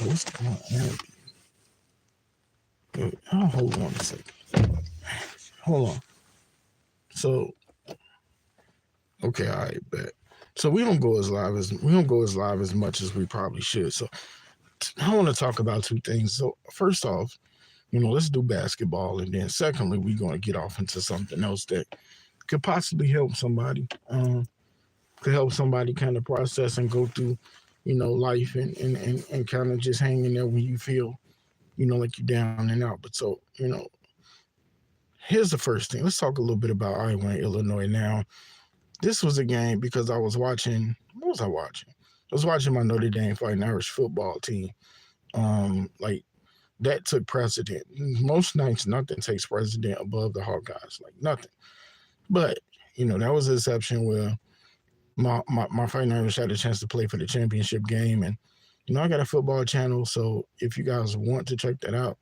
What's going on? Oh, hold on a second. Hold on. So, okay, all right, bet. So we don't go as live as much as we probably should. So I want to talk about two things. So first off, let's do basketball, and then secondly, we're going to get off into something else that could possibly help somebody. Could help somebody kind of process and go through, life and kind of just hang in there when you feel, like you're down and out. But so, here's the first thing. Let's talk a little bit about Iowa and Illinois now. This was a game because I was watching. What was I watching? I was watching my Notre Dame Fighting Irish football team. Like that took precedent. Most nights, nothing takes precedent above the Hawkeyes. Like nothing. But that was an exception where my Fighting Irish had a chance to play for the championship game, and I got a football channel. So if you guys want to check that out,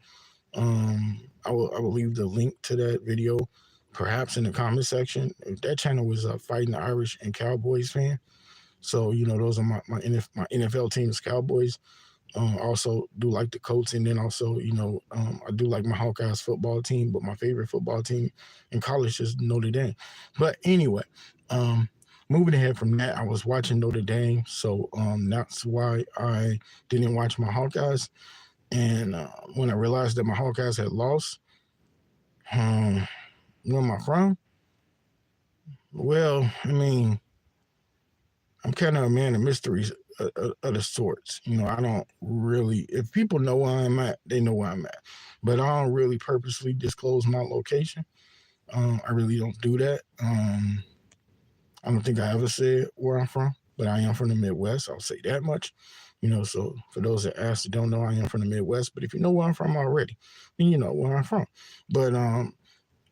I will leave the link to that video, perhaps in the comment section. That channel was Fighting the Irish and Cowboys fan. So those are my NFL teams, Cowboys. Also do like the Colts, and then also I do like my Hawkeyes football team, but my favorite football team in college is Notre Dame. But anyway, um, moving ahead from that, I was watching Notre Dame, so that's why I didn't watch my Hawkeyes. And when I realized that my Hawkeyes had lost, um, where am I from? Well, I mean, I'm kind of a man of mysteries of the sorts. I don't really, if people know where I'm at, they know where I'm at. But I don't really purposely disclose my location. I really don't do that. I don't think I ever said where I'm from, but I am from the Midwest. I'll say that much. So for those that ask that don't know, I am from the Midwest. But if you know where I'm from already, then you know where I'm from. But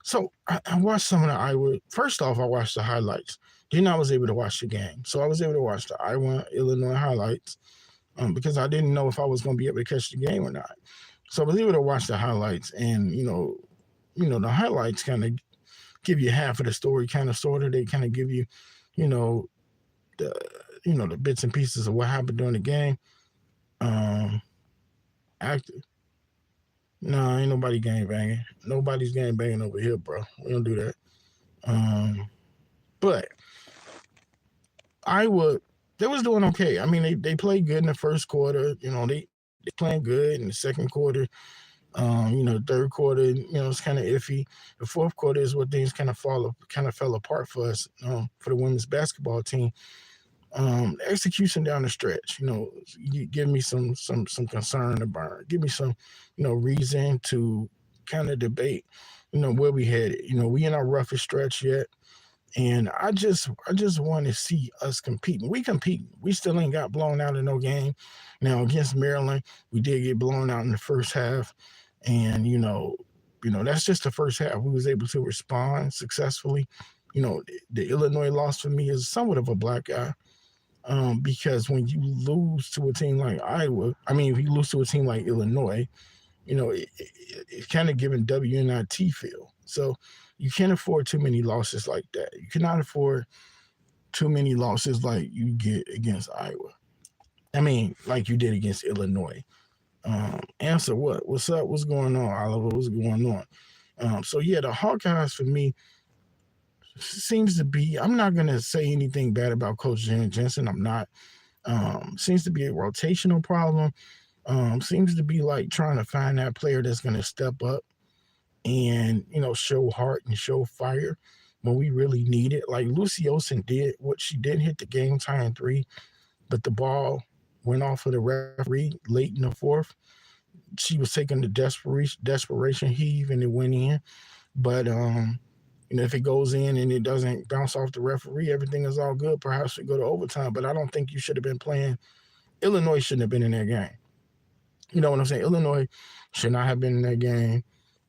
so I watched some of the Iowa. First off, I watched the highlights. Then I was able to watch the game. So I was able to watch the Iowa Illinois highlights because I didn't know if I was going to be able to catch the game or not. So I was able to watch the highlights, and the highlights kind of give you half of the story, kind of sort of. They kind of give you, you know, the the bits and pieces of what happened during the game. Um, active. No, ain't nobody gang banging. Nobody's gang banging over here, bro. We don't do that. Um, but Iowa, they was doing okay. I mean, they played good in the first quarter. They playing good in the second quarter. Third quarter, it's kind of iffy. The fourth quarter is where things kind of fell apart for us, for the women's basketball team. Execution down the stretch, you give me some concern to burn. Give me some, reason to kind of debate, where we headed. We in our roughest stretch yet. And I just want to see us competing. We competing. We still ain't got blown out in no game. Now against Maryland, we did get blown out in the first half, and that's just the first half. We was able to respond successfully. The Illinois loss for me is somewhat of a black eye, because when you lose to a team like Iowa, I mean, if you lose to a team like Illinois, it's kind of giving WNIT feel. So you can't afford too many losses like that. You cannot afford too many losses like you get against Iowa. I mean, like you did against Illinois. Answer what? What's up? What's going on, Oliver? What's going on? So yeah, the Hawkeyes for me seems to be. I'm not gonna say anything bad about Coach Janet Jensen. I'm not. Seems to be a rotational problem. Seems to be like trying to find that player that's gonna step up and show heart and show fire when we really need it. Like Lucy Olsen did what she did, hit the game tying three, but the ball went off of the referee late in the fourth. She was taking the desperation heave, and it went in. But if it goes in and it doesn't bounce off the referee, everything is all good. Perhaps we go to overtime. But I don't think you should have been playing. Illinois shouldn't have been in that game. You know what I'm saying? Illinois should not have been in that game.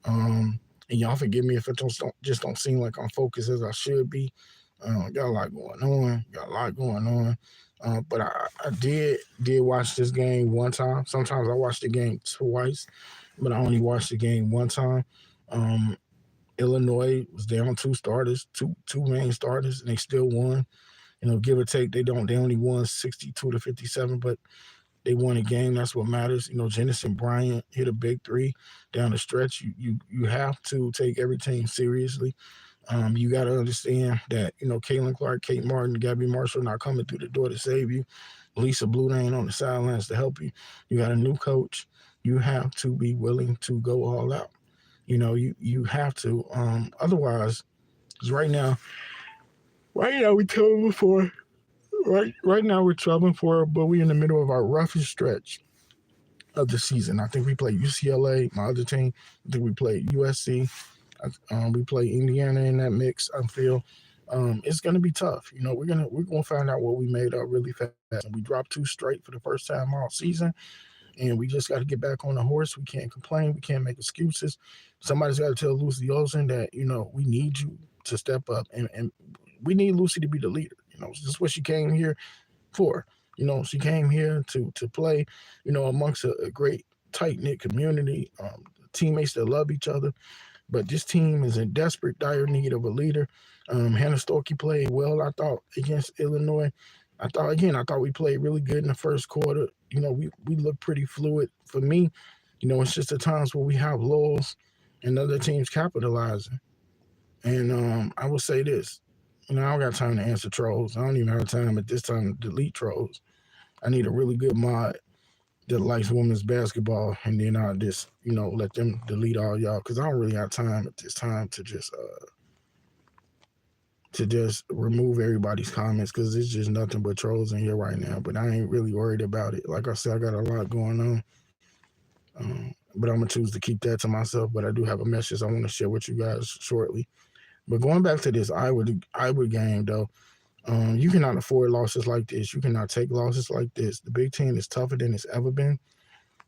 And y'all forgive me if it don't seem like I'm focused as I should be. Got a lot going on. But I did watch this game one time. Sometimes I watch the game twice, but I only watched the game one time. Um, Illinois was down two starters, two main starters, and they still won. Give or take, they only won 62-57, but They won a game. That's what matters. Jennison Bryant hit a big three down the stretch. You have to take every team seriously. You got to understand that, Caitlin Clark, Kate Martin, Gabby Marshall not coming through the door to save you. Lisa Blue ain't on the sidelines to help you. You got a new coach. You have to be willing to go all out. You have to. Otherwise, because right now we're trouble for right now we're troubling for, but we're in the middle of our roughest stretch of the season. I think we played UCLA, my other team. I think we played USC. We play Indiana in that mix. I feel it's gonna be tough. We're gonna find out what we made up really fast. And we dropped two straight for the first time all season, and we just got to get back on the horse. We can't complain. We can't make excuses. Somebody's got to tell Lucy Olsen that we need you to step up, and we need Lucy to be the leader. This is what she came here for. She came here to play. Amongst a great tight knit community, teammates that love each other. But this team is in desperate, dire need of a leader. Hannah Storkey played well, I thought, against Illinois. I thought we played really good in the first quarter. We look pretty fluid. For me, it's just the times where we have lulls and other teams capitalizing. And I will say this. I don't got time to answer trolls. I don't even have time at this time to delete trolls. I need a really good mod that likes women's basketball, and then I'll just, let them delete all y'all, because I don't really have time at this time to just remove everybody's comments, because it's just nothing but trolls in here right now. But I ain't really worried about it. Like I said, I got a lot going on. But I'm going to choose to keep that to myself. But I do have a message I want to share with you guys shortly. But going back to this Iowa game, though, you cannot afford losses like this. You cannot take losses like this. The Big Ten is tougher than it's ever been.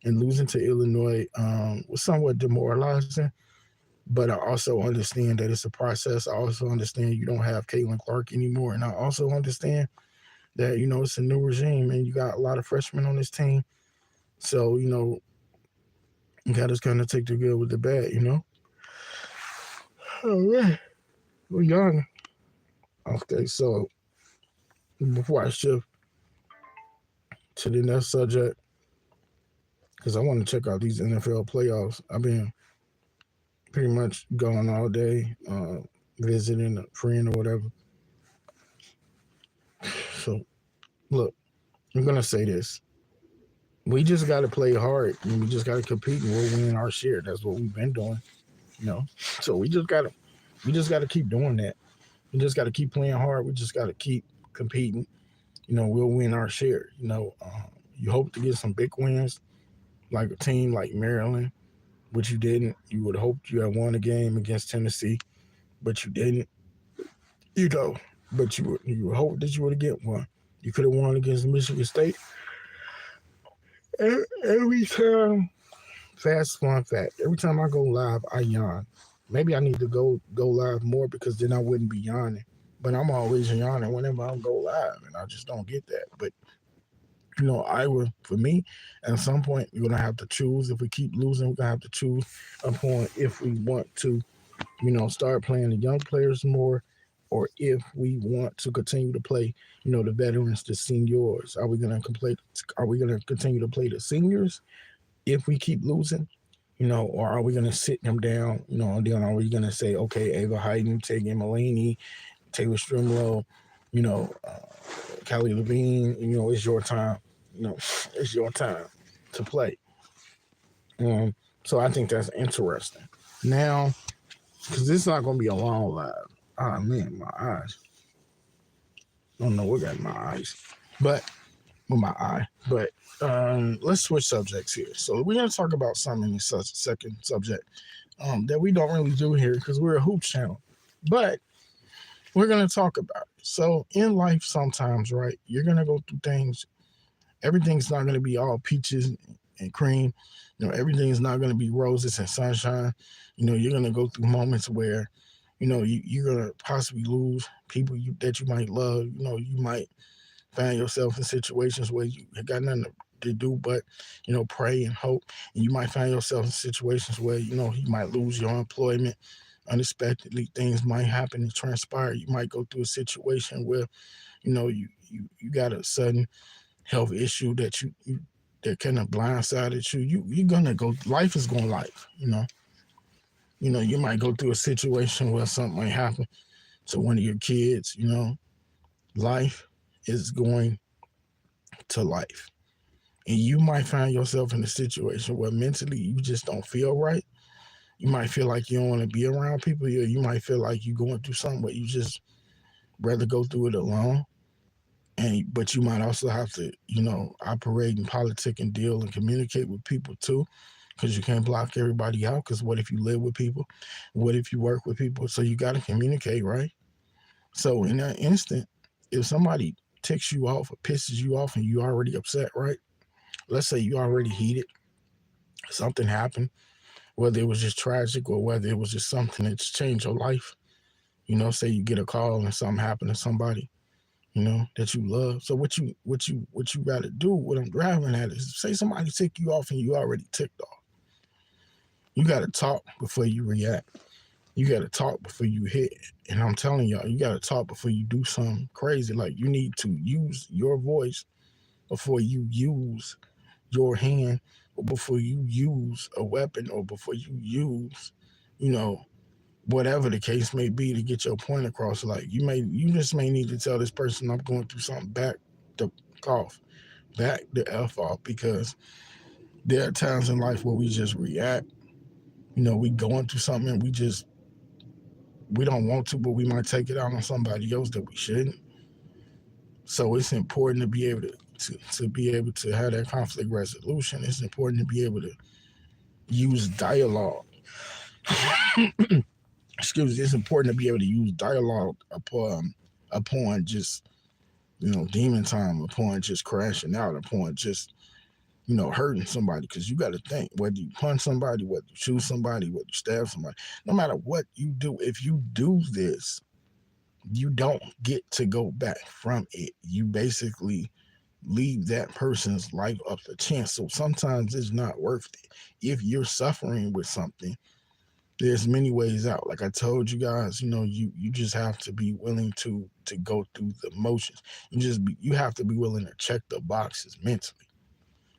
And losing to Illinois was somewhat demoralizing. But I also understand that it's a process. I also understand you don't have Caitlin Clark anymore. And I also understand that, it's a new regime and you got a lot of freshmen on this team. So, you got to kind of take the good with the bad, Oh, man. We're young. Okay, so before I shift to the next subject, because I want to check out these NFL playoffs. I've been pretty much gone all day, visiting a friend or whatever. So, look, I'm going to say this. We just got to play hard, and we just got to compete, and we'll win our share. That's what we've been doing, So we just got to keep doing that. We just got to keep playing hard. We just got to keep competing. We'll win our share. You hope to get some big wins, like a team like Maryland, which you didn't. You would have hoped you had won a game against Tennessee, but you didn't. But you hope that you would have get one. You could have won against Michigan State. Every time, fun fact, every time I go live, I yawn. Maybe I need to go live more, because then I wouldn't be yawning. But I'm always yawning whenever I go live, and I just don't get that. But Iowa, for me, at some point, you're going to have to choose. If we keep losing, we're going to have to choose upon if we want to, start playing the young players more, or if we want to continue to play, the veterans, the seniors. Are we going to continue to play the seniors if we keep losing? Or are we going to sit them down, and then are we going to say, okay, Ava Hayden, Tegan Mulaney, Taylor Strimlow, Callie Levine, it's your time. It's your time to play. So I think that's interesting. Now, because this is not going to be a long live. Oh, man, my eyes. I don't know what got in my eyes. But, with my eye. But let's switch subjects here. So we're going to talk about something in this second subject that we don't really do here, because we're a hoops channel. But we're going to talk about it. So in life sometimes, right, you're going to go through things. Everything's not going to be all peaches and cream. Everything's not going to be roses and sunshine. You're going to go through moments where, you're going to possibly lose people that you might love. You might find yourself in situations where you got nothing to do but, pray and hope. And you might find yourself in situations where, you might lose your employment. Unexpectedly, things might happen and transpire. You might go through a situation where, you got a sudden health issue that you that kind of blindsided you, you're gonna go. Life is gonna life. You might go through a situation where something might happen to one of your kids. Life is going to life, and you might find yourself in a situation where mentally you just don't feel right. You might feel like you don't want to be around people. You might feel like you're going through something, but you just rather go through it alone. But you might also have to, operate and politic and deal and communicate with people too, because you can't block everybody out. Because what if you live with people? What if you work with people? So you got to communicate, right? So in that instant, if somebody ticks you off or pisses you off and you already upset, right? Let's say you already heated, something happened, whether it was just tragic or whether it was just something that's changed your life. Say you get a call and something happened to somebody, that you love. So what you gotta do, what I'm driving at is, say somebody tick you off and you already ticked off. You gotta talk before you react. You gotta talk before you hit. And I'm telling y'all, you gotta talk before you do something crazy. Like, you need to use your voice before you use your hand, or before you use a weapon, or before you use, you know, whatever the case may be, to get your point across. Like, you just may need to tell this person, I'm going through something, back the off, back the F off, because there are times in life where we just react. We going through something and we don't want to, but we might take it out on somebody else that we shouldn't. So it's important to be able to be able to have that conflict resolution. It's important to be able to use dialogue. Excuse me. It's important to be able to use dialogue upon just demon time, upon just crashing out, upon just hurting somebody. Because you got to think, whether you punch somebody, whether you shoot somebody, whether you stab somebody, no matter what you do, if you do this, you don't get to go back from it. You basically leave that person's life up to chance. So sometimes it's not worth it. If you're suffering with something, there's many ways out. Like I told you guys, you just have to be willing to go through the motions. You have to be willing to check the boxes mentally.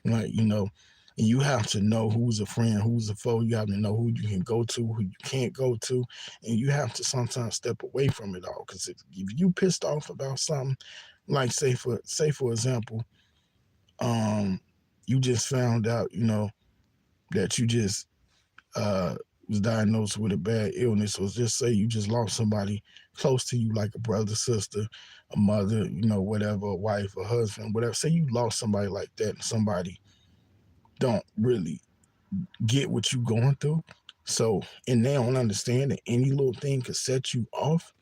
Like, and you have to know who's a friend, who's a foe. You have to know who you can go to, who you can't go to. And you have to sometimes step away from it all. Because if you pissed off about something, like say for example, you just found out, that you just was diagnosed with a bad illness, or just say you just lost somebody close to you, like a brother, sister, a mother, whatever, a wife, a husband, whatever. Say you lost somebody like that, and somebody don't really get what you going through. So, and they don't understand that any little thing could set you off.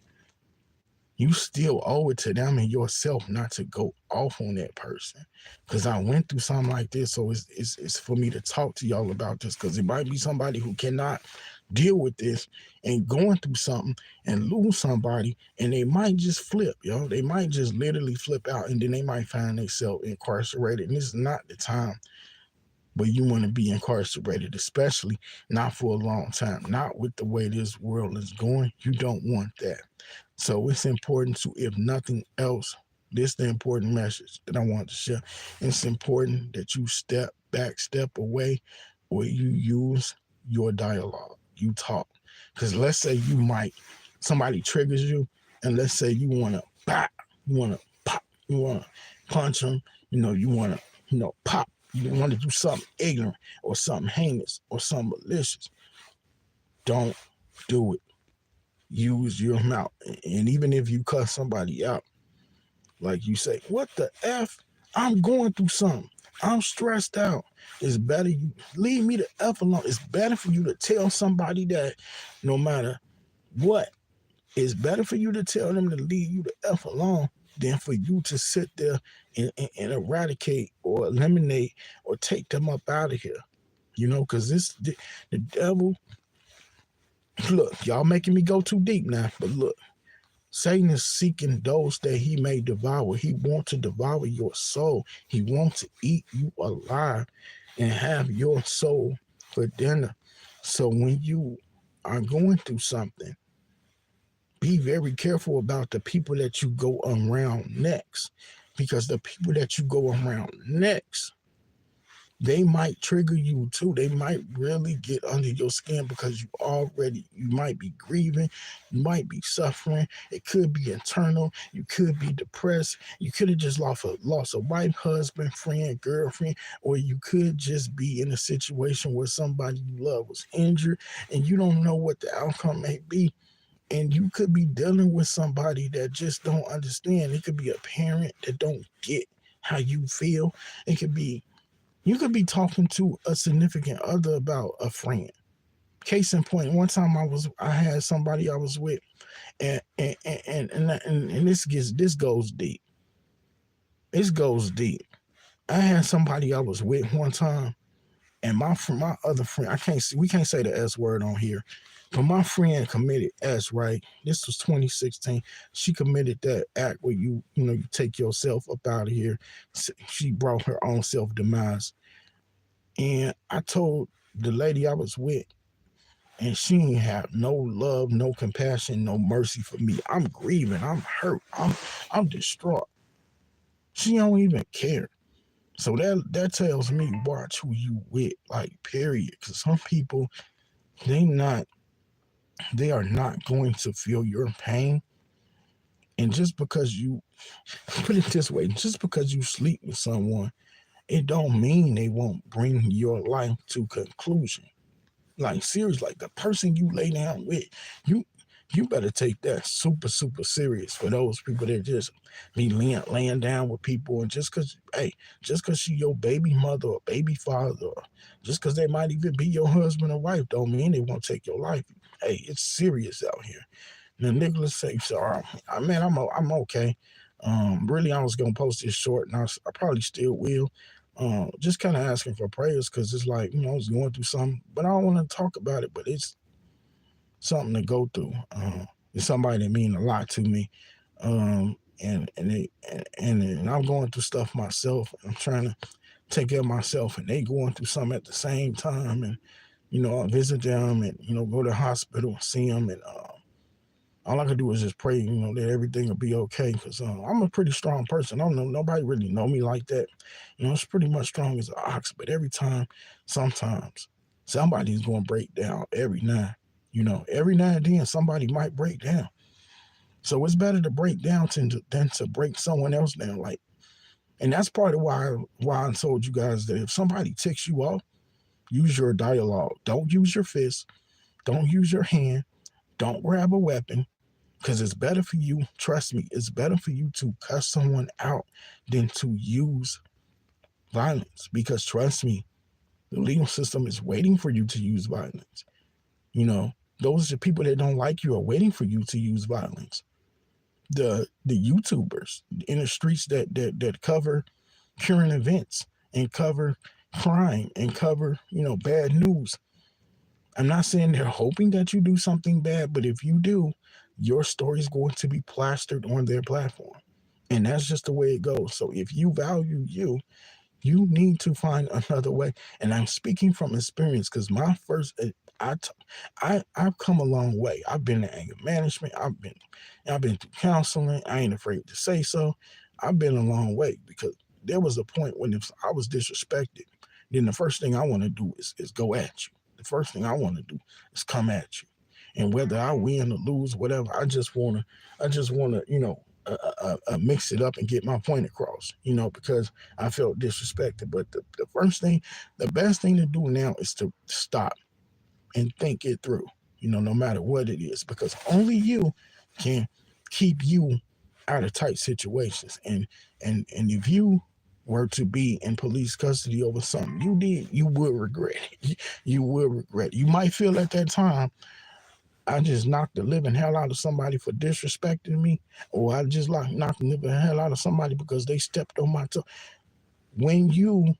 You still owe it to them and yourself not to go off on that person. Because I went through something like this, so it's for me to talk to y'all about this, because it might be somebody who cannot deal with this and going through something and lose somebody, and they might just flip, They might just literally flip out, and then they might find themselves incarcerated. And this is not the time where you want to be incarcerated, especially not for a long time, not with the way this world is going. You don't want that. So it's important to, if nothing else, this is the important message that I want to share. It's important that you step back, step away, or you use your dialogue. You talk. Because let's say somebody triggers you, and let's say you want to pop, you want to pop, you want to punch them, you want to, pop. You want to do something ignorant or something heinous or something malicious. Don't do it. Use your mouth. And even if you cuss somebody out, like you say, what the F? I'm going through something. I'm stressed out. It's better you leave me the F alone. It's better for you to tell somebody that, no matter what, it's better for you to tell them to leave you the F alone than for you to sit there and eradicate or eliminate or take them up out of here. Because the devil. Look, y'all making me go too deep now, but look, Satan is seeking those that he may devour. He wants to devour your soul. He wants to eat you alive and have your soul for dinner. So when you are going through something, be very careful about the people that you go around next, because the people that you go around next they might trigger you too. They might really get under your skin because you might be grieving, you might be suffering. It could be internal. You could be depressed. You could have just lost a wife, husband, friend, girlfriend, or you could just be in a situation where somebody you love was injured and you don't know what the outcome may be. And you could be dealing with somebody that just don't understand. It could be a parent that don't get how you feel. It could be you could be talking to a significant other about a friend. Case in point, one time I had somebody I was with, and this goes deep. This goes deep. I had somebody I was with one time, and my other friend, we can't say the S word on here, but my friend committed S, right? This was 2016. She committed that act where you take yourself up out of here. She brought her own self demise. And I told the lady I was with, and she ain't have no love, no compassion, no mercy for me. I'm grieving, I'm hurt, I'm distraught. She don't even care. So that tells me watch who you with, like period. Because some people they not they are not going to feel your pain. And just because you put it this way, just because you sleep with someone, it don't mean they won't bring your life to conclusion. Like seriously, like the person you lay down with, you you better take that super super serious. For those people that just be laying down with people, and just cause she your baby mother or baby father, or just cause they might even be your husband or wife, don't mean they won't take your life. Hey, it's serious out here. Now Nicholas say, "So, man, I'm okay." Really, I was gonna post this short, and I probably still will. Just kind of asking for prayers because it's like I was going through something, but I don't want to talk about it. But it's something to go through. It's somebody that mean a lot to me, and I'm going through stuff myself. I'm trying to take care of myself, and they going through something at the same time, and I visit them, and go to the hospital and see them, and all I can do is just pray, that everything will be okay. Because I'm a pretty strong person. I don't know, nobody really know me like that. It's pretty much strong as an ox. But sometimes, somebody's going to break down every now. Every now and then somebody might break down. So it's better to break down than to break someone else down. And that's part of why I told you guys that if somebody ticks you off, use your dialogue. Don't use your fist. Don't use your hand. Don't grab a weapon. Because it's better for you, trust me, it's better for you to cuss someone out than to use violence. Because trust me, the legal system is waiting for you to use violence. You know, those are people that don't like you are waiting for you to use violence. The YouTubers in the streets that cover current events and cover crime and cover, bad news. I'm not saying they're hoping that you do something bad, but if you do, your story is going to be plastered on their platform. And that's just the way it goes. So if you value you, you need to find another way. And I'm speaking from experience because my first, I've come a long way. I've been in anger management. I've been through counseling. I ain't afraid to say so. I've been a long way because there was a point when if I was disrespected, then the first thing I want to do is go at you. The first thing I want to do is come at you. And whether I win or lose, whatever, I just wanna, mix it up and get my point across, because I felt disrespected. But the best thing to do now is to stop and think it through, no matter what it is, because only you can keep you out of tight situations. And if you were to be in police custody over something you did, you will regret it. You will regret it. You might feel at that time, I just knocked the living hell out of somebody for disrespecting me, or I just like knocked the living hell out of somebody because they stepped on my toe. When you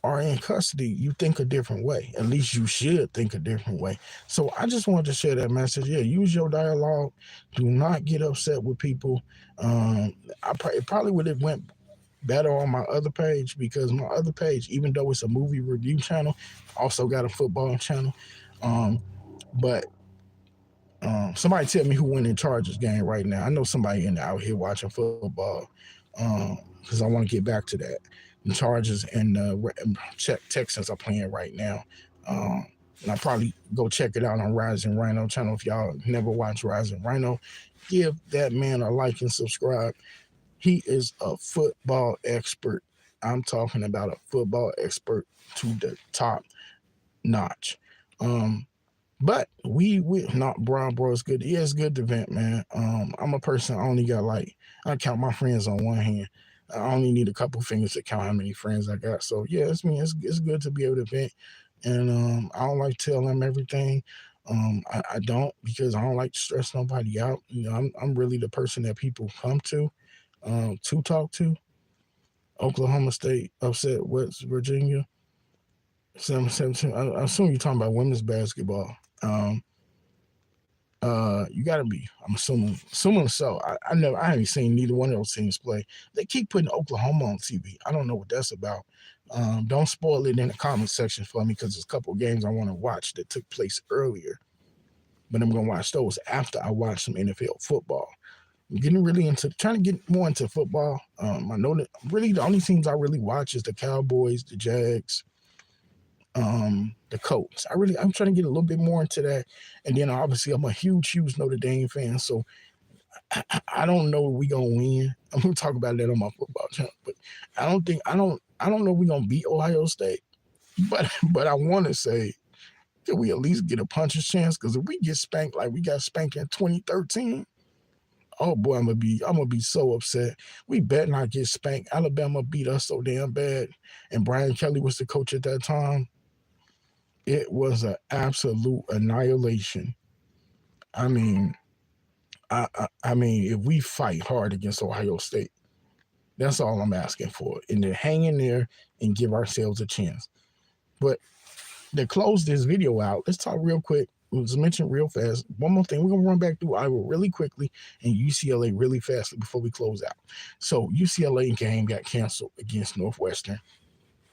are in custody, you think a different way. At least you should think a different way. So I just wanted to share that message. Yeah, use your dialogue. Do not get upset with people. It probably would have went better on my other page because my other page, even though it's a movie review channel, also got a football channel. Um, but somebody tell me who win in Chargers game right now. I know somebody out here watching football because I want to get back to that. The Chargers and Texans are playing right now. And I'll probably go check it out on Rising Rhino channel. If y'all never watch Rising Rhino, give that man a like and subscribe. He is a football expert. I'm talking about a football expert to the top notch. But we not Brown Bro is good. Yeah, it's good to vent, man. I'm a person, I only got like, I count my friends on one hand. I only need a couple fingers to count how many friends I got. So yeah, it's good to be able to vent. And I don't like telling them everything. I don't, because I don't like to stress nobody out. You know, I'm really the person that people come to talk to. Oklahoma State upset West Virginia 7-17. I assume you're talking about women's basketball. You gotta be. I'm assuming so. I haven't seen neither one of those teams play. They keep putting Oklahoma on TV. I don't know what that's about. Don't spoil it in the comment section for me, because there's a couple of games I want to watch that took place earlier, but I'm gonna watch those after I watch some NFL football. I'm getting really into trying to get more into football. I know that really the only teams I really watch is the Cowboys, the Jags, the Colts. I'm trying to get a little bit more into that. And then obviously I'm a huge Notre Dame fan, so I don't know if we gonna win. I'm gonna talk about that on my football channel, but I don't know if we gonna beat Ohio State. But I want to say, can we at least get a puncher's chance? Because if we get spanked like we got spanked in 2013, oh boy, I'm gonna be so upset. We better not get spanked. Alabama beat us so damn bad, and Brian Kelly was the coach at that time. It was an absolute annihilation. I mean, I mean, if we fight hard against Ohio State, that's all I'm asking for, and then hang in there and give ourselves a chance. But to close this video out, let's talk real quick. Let's mention real fast. One more thing. We're going to run back through Iowa really quickly and UCLA really fast before we close out. So UCLA game got canceled against Northwestern,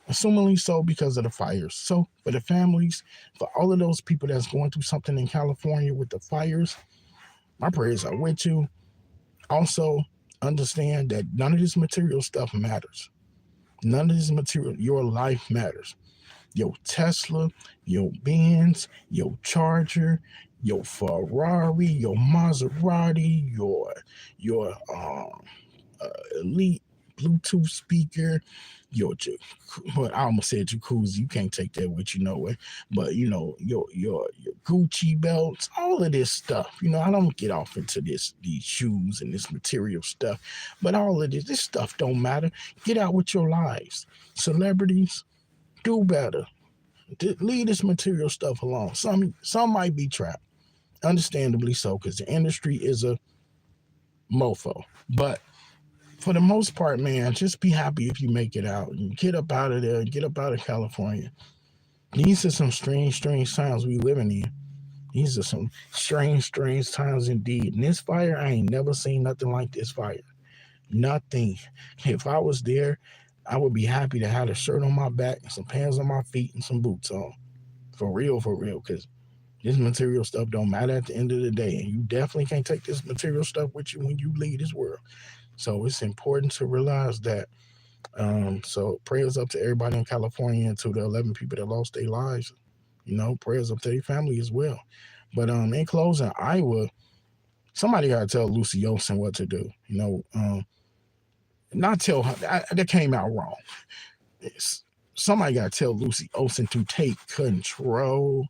assumingly so because of the fires. So for the families, for all of those people that's going through something in California with the fires, my prayers are with you. Also, understand that none of this material stuff matters. None of this material, your life matters. Your Tesla, your Benz, your Charger, your Ferrari, your Maserati, your elite Bluetooth speaker, well, I almost said jacuzzi. You can't take that with you nowhere. But your Gucci belts, all of this stuff. I don't get off into these shoes and this material stuff, but all of this stuff don't matter. Get out with your lives. Celebrities, do better. Leave this material stuff alone. Some might be trapped, understandably so, because the industry is a mofo. But for the most part, man, just be happy if you make it out and get up out of there, get up out of California. These are some strange times we living in. These are some strange times indeed. And this fire, I ain't never seen nothing like this fire. Nothing. If I was there, I would be happy to have a shirt on my back and some pants on my feet and some boots on. For real, because this material stuff don't matter at the end of the day. And you definitely can't take this material stuff with you when you leave this world. So it's important to realize that. So prayers up to everybody in California and to the 11 people that lost their lives. Prayers up to their family as well. But in closing, Iowa, somebody got to tell Lucy Olson what to do. Not tell her, that came out wrong. Somebody got to tell Lucy Olson to take control.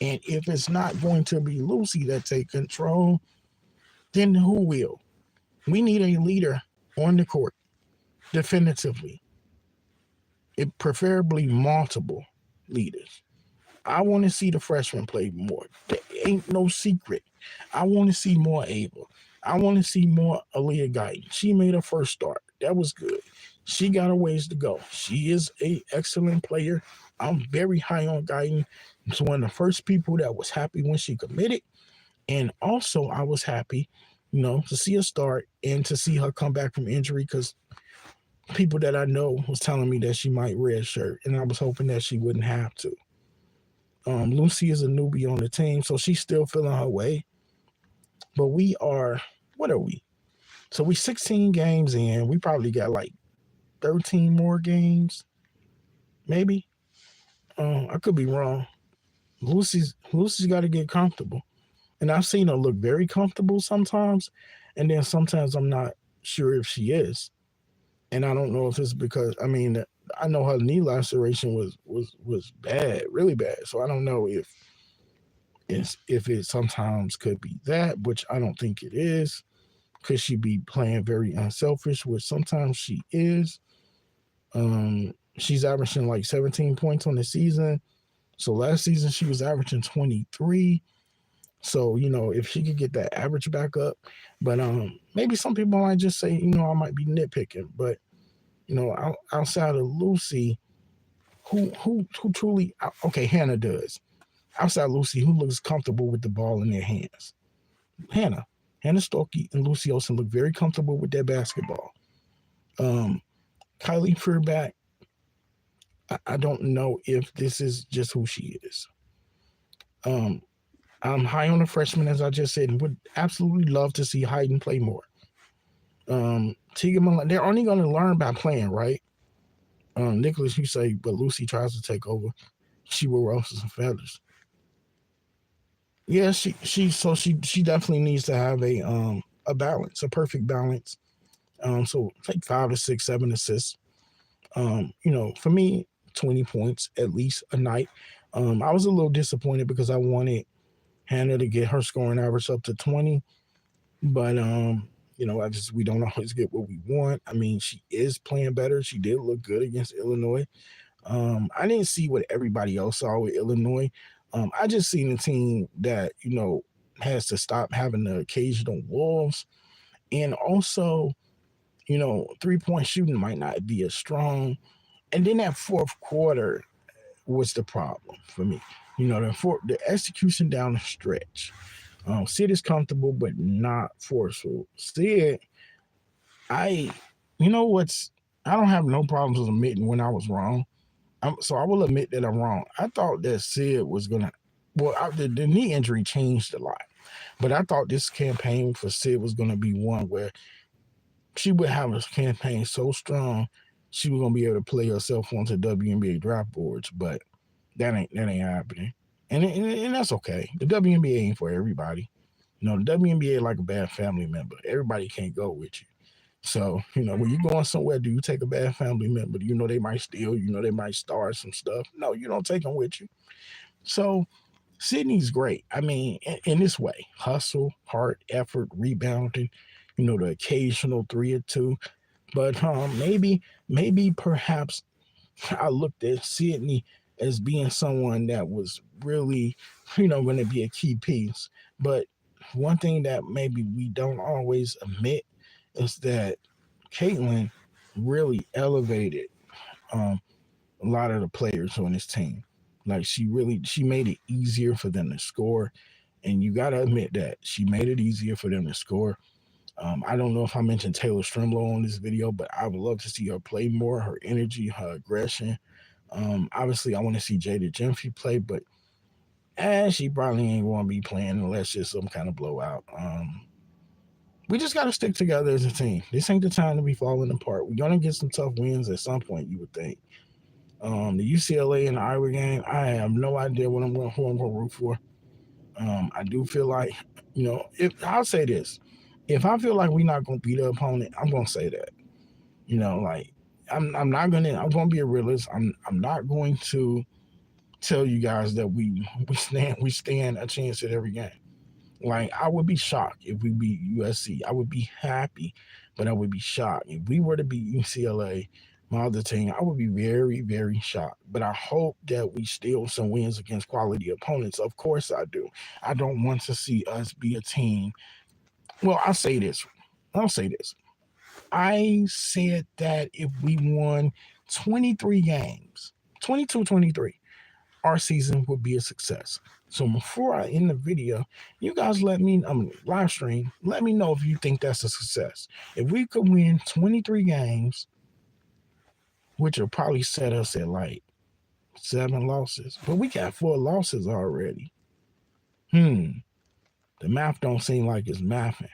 And if it's not going to be Lucy that take control, then who will? We need a leader on the court, definitively. Preferably multiple leaders. I want to see the freshmen play more. There ain't no secret. I want to see more Ava. I want to see more Aaliyah Guyton. She made her first start. That was good. She got a ways to go. She is an excellent player. I'm very high on Guyton. She's one of the first people that was happy when she committed. And also I was happy, to see her start and to see her come back from injury, because people that I know was telling me that she might redshirt, and I was hoping that she wouldn't have to. Lucy is a newbie on the team, so she's still feeling her way. But what are we? So we 16 games in. We probably got like 13 more games, maybe. I could be wrong. Lucy's got to get comfortable, and I've seen her look very comfortable sometimes, and then sometimes I'm not sure if she is, and I don't know if it's because I know her knee laceration was bad, really bad. So I don't know if it sometimes could be that, which I don't think it is. Could she be playing very unselfish, which sometimes she is? She's averaging like 17 points on the season. So last season she was averaging 23. So, if she could get that average back up, but maybe some people might just say, I might be nitpicking, but outside of Lucy, who truly okay, Hannah does. Outside Lucy, who looks comfortable with the ball in their hands? Hannah. Hannah Stuelke and Lucy Olson look very comfortable with their basketball. Kylie Fairback, I don't know if this is just who she is. I'm high on the freshman, as I just said, and would absolutely love to see Hayden play more. Teagan Malone, they're only going to learn by playing, right? Nicholas, you say, but Lucy tries to take over. She will ruffle some feathers. Yeah, she definitely needs to have a balance, a perfect balance. So like 5 to 6, 7 assists. For me, 20 points at least a night. I was a little disappointed because I wanted Hannah to get her scoring average up to 20, but we don't always get what we want. I mean, she is playing better. She did look good against Illinois. I didn't see what everybody else saw with Illinois. I just seen a team that has to stop having the occasional wolves, and also 3-point shooting might not be as strong. And then that fourth quarter was the problem for me. The execution down the stretch. Sid is comfortable but not forceful. Sid, I don't have no problems with admitting when I was wrong. So I will admit that I'm wrong. I thought that Sid was gonna. The knee injury changed a lot, but I thought this campaign for Sid was gonna be one where she would have a campaign so strong she was gonna be able to play herself onto WNBA draft boards. But that ain't happening, and that's okay. The WNBA ain't for everybody. The WNBA like a bad family member. Everybody can't go with you. So, when you're going somewhere, do you take a bad family member? They might steal, they might start some stuff. No, you don't take them with you. So, Sydney's great. I mean, in this way, hustle, heart, effort, rebounding, the occasional 3 or 2. But maybe perhaps I looked at Sydney as being someone that was really, going to be a key piece. But one thing that maybe we don't always admit is that Caitlin really elevated a lot of the players on this team. Like she made it easier for them to score, and you got to admit that she made it easier for them to score. I don't know if I mentioned Taylor Strimlow on this video, but I would love to see her play more, her energy, her aggression. Obviously, I want to see Jada Gentry play, but she probably ain't going to be playing unless it's some kind of blowout. We just got to stick together as a team. This ain't the time to be falling apart. We're going to get some tough wins at some point, you would think. The UCLA and the Iowa game, I have no idea who I'm going to root for. I do feel like, if I'll say this, if I feel like we're not going to beat the opponent, I'm going to say that. I'm not going to. I'm going to be a realist. I'm not going to tell you guys that we stand a chance at every game. Like, I would be shocked if we beat USC. I would be happy, but I would be shocked. If we were to beat UCLA, my other team, I would be very, very shocked. But I hope that we steal some wins against quality opponents. Of course I do. I don't want to see us be a team. Well, I'll say this. I said that if we won 23 games, 22-23, our season would be a success. So before I end the video, you guys live stream, let me know if you think that's a success. If we could win 23 games, which will probably set us at like 7 losses, but we got 4 losses already. The math don't seem like it's mathing.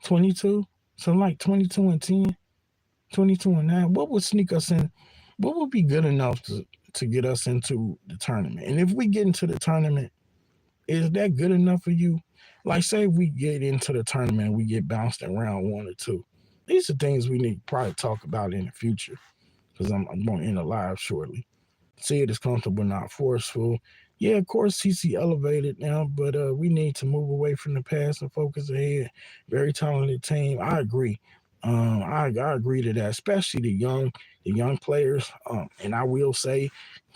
22? So like 22-10? 22-9. What would sneak us in? What would be good enough to get us into the tournament? And if we get into the tournament, is that good enough for you? Like, say we get into the tournament and we get bounced in round 1 or 2. These are things we need to probably talk about in the future because I'm going to end the live shortly. Say it is comfortable, not forceful. Yeah, of course, CC elevated now, but we need to move away from the past and focus ahead. Very talented team. I agree. I agree to that, especially the young players. And I will say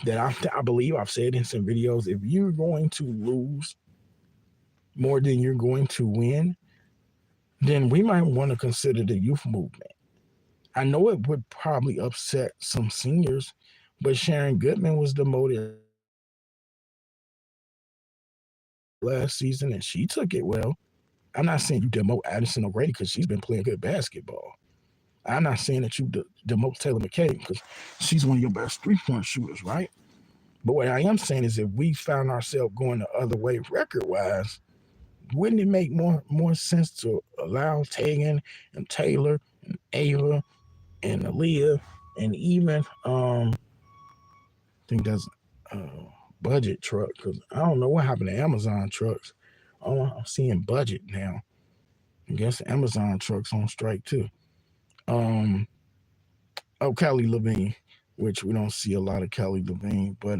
that I believe I've said in some videos, if you're going to lose more than you're going to win, then we might want to consider the youth movement. I know it would probably upset some seniors, but Sharon Goodman was demoted last season and she took it well. I'm not saying you demote Addison O'Grady because she's been playing good basketball. I'm not saying that you demote Taylor McKay because she's one of your best three-point shooters, right? But what I am saying is if we found ourselves going the other way record-wise, wouldn't it make more sense to allow Tegan and Taylor and Ava and Aaliyah and even I think that's Budget Truck, because I don't know what happened to Amazon trucks. Oh, I'm seeing Budget now. I guess Amazon trucks on strike too. Kelly Levine, which we don't see a lot of Kelly Levine, but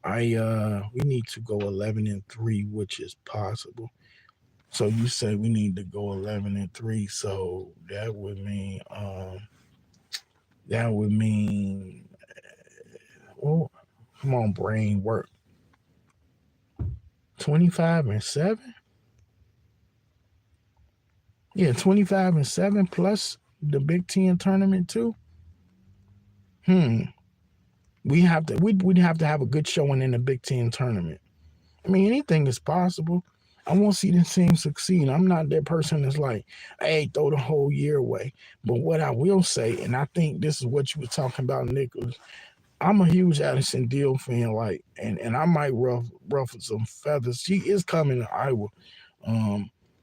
we need to go 11-3, which is possible. So you say we need to go 11-3, so that would mean well, come on, brain work. 25-7. Yeah, 25-7 plus the Big Ten tournament too. We'd have to have a good showing in the Big Ten tournament. I mean, anything is possible. I want to see this team succeed. I'm not that person that's like, hey, throw the whole year away. But what I will say, and I think this is what you were talking about, Nicholas, I'm a huge Addison Deal fan, like, and I might ruffle some feathers. She is coming to Iowa.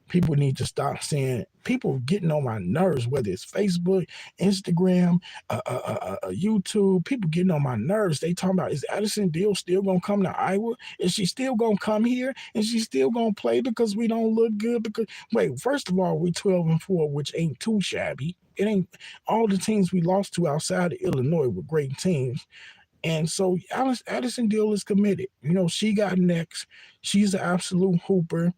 People need to stop saying, people getting on my nerves, whether it's Facebook, Instagram, YouTube, people getting on my nerves. They talking about, is Addison Deal still going to come to Iowa? Is she still going to come here? Is she still going to play because we don't look good? Because, wait, first of all, we 12-4, which ain't too shabby. It ain't all the teams we lost to outside of Illinois were great teams. And so Addison Deal is committed. You know, she got next. She's an absolute hooper.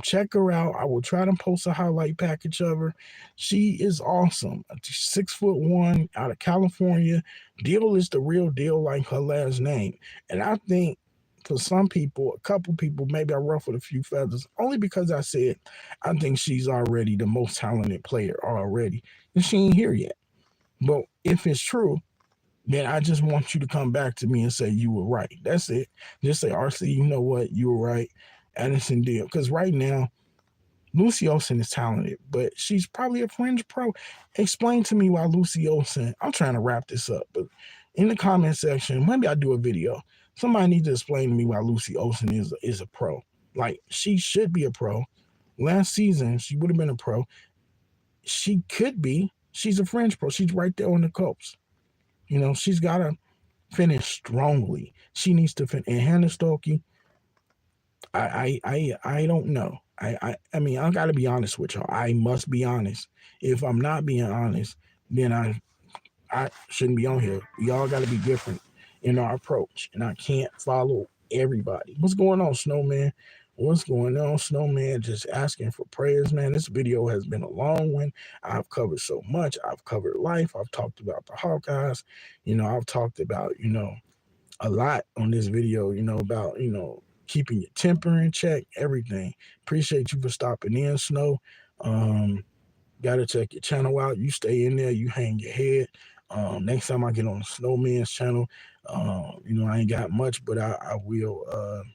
Check her out. I will try to post a highlight package of her. She is awesome. 6'1" out of California. Deal is the real deal, like her last name. And I think for some people, a couple people, maybe I ruffled a few feathers, only because I said I think she's already the most talented player already. And she ain't here yet. But if it's true, then I just want you to come back to me and say you were right. That's it. Just say, RC, you know what? You were right. Addison Deal. Because right now, Lucy Olsen is talented, but she's probably a fringe pro. Explain to me why Lucy Olsen, I'm trying to wrap this up, but in the comment section, maybe I'll do a video. Somebody needs to explain to me why Lucy Olsen is a pro. Like, she should be a pro. Last season, she would have been a pro. She could be. She's a fringe pro. She's right there on the coast. You know, she's got to finish strongly. She needs to finish. And Hannah Stokey, I don't know. I mean, I gotta be honest with y'all. I must be honest. If I'm not being honest, then I shouldn't be on here. We all gotta be different in our approach. And I can't follow everybody. What's going on, Snowman? What's going on, Snowman? Just asking for prayers, man. This video has been a long one. I've covered so much. I've covered life. I've talked about the Hawkeyes. You know, I've talked about, you know, a lot on this video, you know, about, you know, keeping your temper in check, everything. Appreciate you for stopping in, Snow. Gotta check your channel out. You stay in there, you hang your head. Next time I get on the Snowman's channel, you know, I ain't got much, but I will,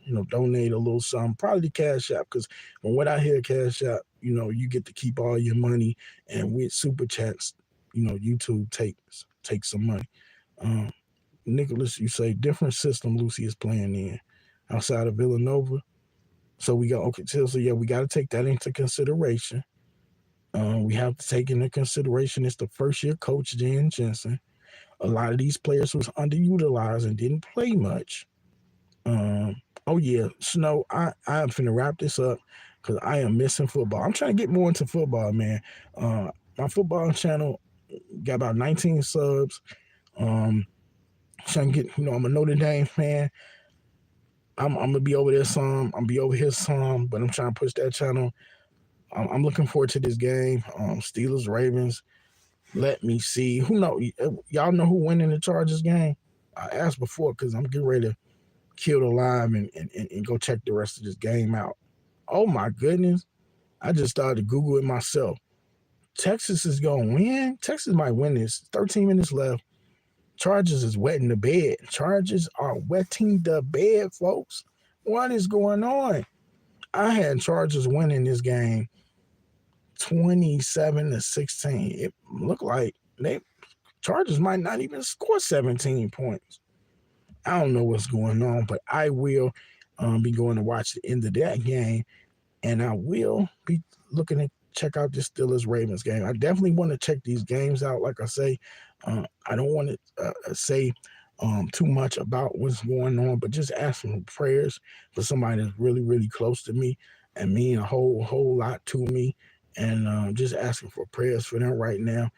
you know, donate a little something, probably Cash App, because from what I hear, Cash App, you know, you get to keep all your money, and with Super Chats, you know, YouTube takes some money. Nicholas, you say different system Lucy is playing in outside of Villanova. So we got, okay, so yeah, we got to take that into consideration. We have to take into consideration it's the first year coach Dan Jensen. A lot of these players was underutilized and didn't play much. Um, oh yeah, Snow, I am finna wrap this up because I am missing football. I'm trying to get more into football, man. My football channel got about 19 subs. Um, trying to get, I'm a Notre Dame fan. I'm gonna be over there some. I'm gonna be over here some, but I'm trying to push that channel. I'm looking forward to this game. Steelers Ravens. Let me see. Who know? Y'all know who winning the Chargers game? I asked before because I'm getting ready to kill the live and go check the rest of this game out. Oh my goodness. I just started to Google it myself. Texas is going to win. Texas might win this. 13 minutes left. Chargers is wetting the bed. Chargers are wetting the bed, folks. What is going on? I had Chargers winning this game 27-16. It looked like Chargers might not even score 17 points. I don't know what's going on, but I will be going to watch the end of that game, and I will be looking to check out this Steelers-Ravens game. I definitely want to check these games out. Like I say, I don't want to say too much about what's going on, but just asking for prayers for somebody that's really, really close to me and mean a whole lot to me, and just asking for prayers for them right now.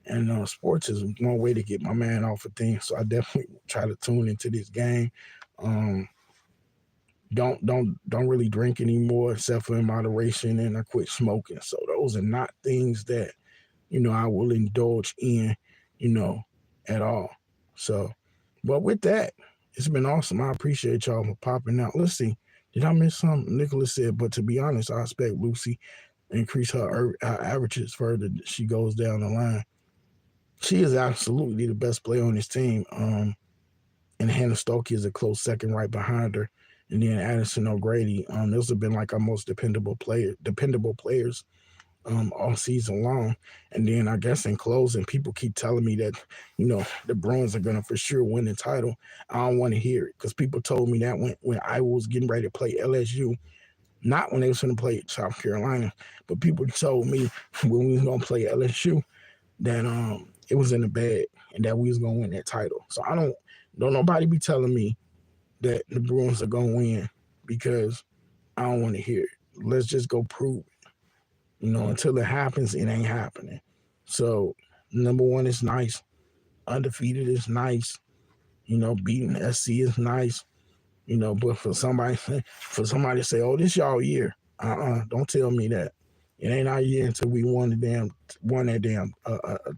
And sports is one way to get my man off of things, so I definitely try to tune into this game. Don't really drink anymore except for in moderation, and I quit smoking. So those are not things that I will indulge in, at all. So, but with that, it's been awesome. I appreciate y'all for popping out. Let's see, did I miss something? Nicholas said, but to be honest, I expect Lucy increase her averages further. She goes down the line. She is absolutely the best player on this team. And Hannah Stokey is a close second right behind her. And then Addison O'Grady. Those have been like our most dependable players all season long. And then I guess in closing, people keep telling me that, the Bruins are gonna for sure win the title. I don't want to hear it because people told me that when Iowa was getting ready to play LSU, not when they was going to play South Carolina, but people told me when we was gonna play LSU that it was in the bag and that we was gonna win that title. So I don't nobody be telling me that the Bruins are gonna win because I don't want to hear it. Let's just go prove it. Until it happens, it ain't happening. So number one is nice. Undefeated is nice. Beating SC is nice. But for somebody to say, oh, this y'all year. Don't tell me that. It ain't our year until we won that damn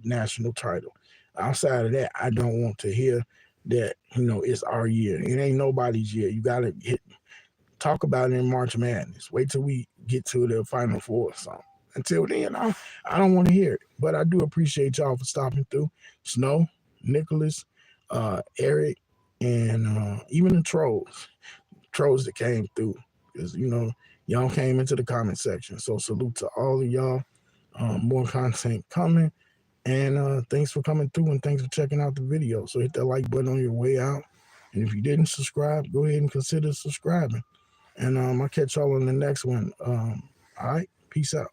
national title. Outside of that, I don't want to hear that, it's our year. It ain't nobody's year. You got to talk about it in March Madness. Wait till we get to the Final Four or something. Until then, I don't want to hear it. But I do appreciate y'all for stopping through. Snow, Nicholas, Eric, and even the trolls that came through. Because, y'all came into the comment section. So salute to all of y'all. More content coming. And thanks for coming through and thanks for checking out the video. So hit that like button on your way out. And if you didn't subscribe, go ahead and consider subscribing. And I'll catch y'all on the next one. All right. Peace out.